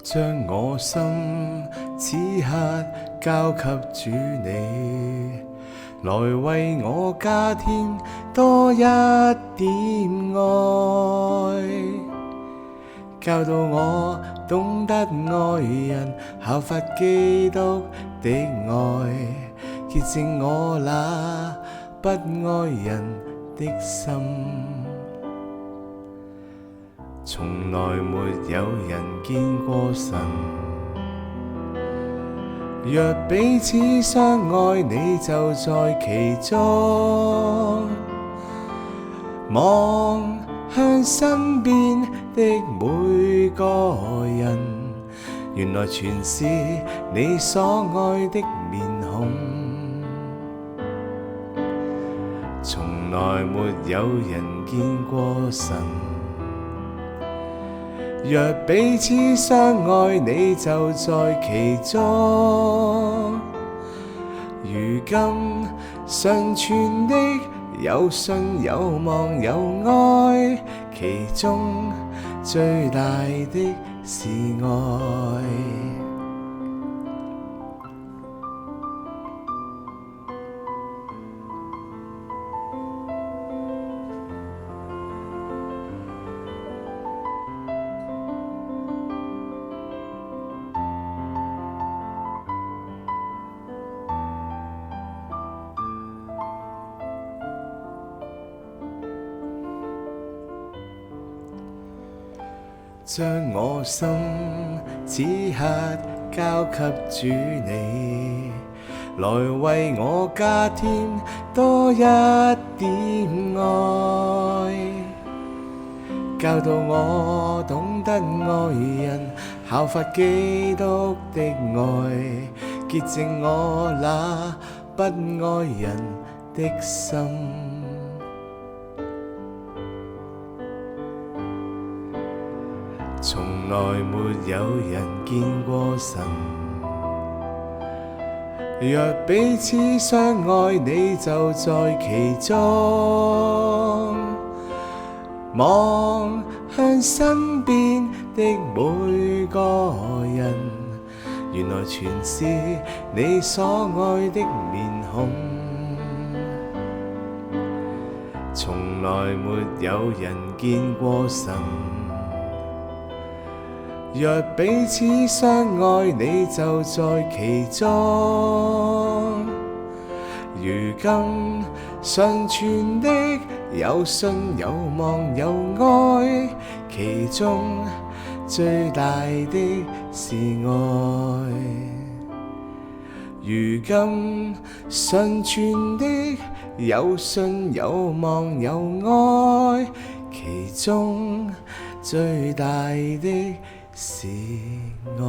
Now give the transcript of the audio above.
將我心此刻交給主你，來為我加添多一點愛，教導我懂得愛人，效法基督的愛，潔淨我那不愛人的心。從來沒有人見過神，若彼此相愛，你就在其中。望向身邊的每個人，原來全是你所愛的面孔。從來沒有人見過神，若彼此相愛，你就在其中。如今常存的有信有望有愛，其中最大的是愛。將我心此刻交給主你，來為我加添多一點愛，教導我懂得愛人，效法基督的愛，潔淨我那不愛人的心。從來沒有人見過神，若彼此相愛，你就在其中。望向身邊的每個人，原來全是你所愛的面孔。從來沒有人見過神，若彼此相愛，你就在其中。如今常存的有信有望有愛，其中最大的是愛。如今常存的有信有望有愛，其中最大的是愛。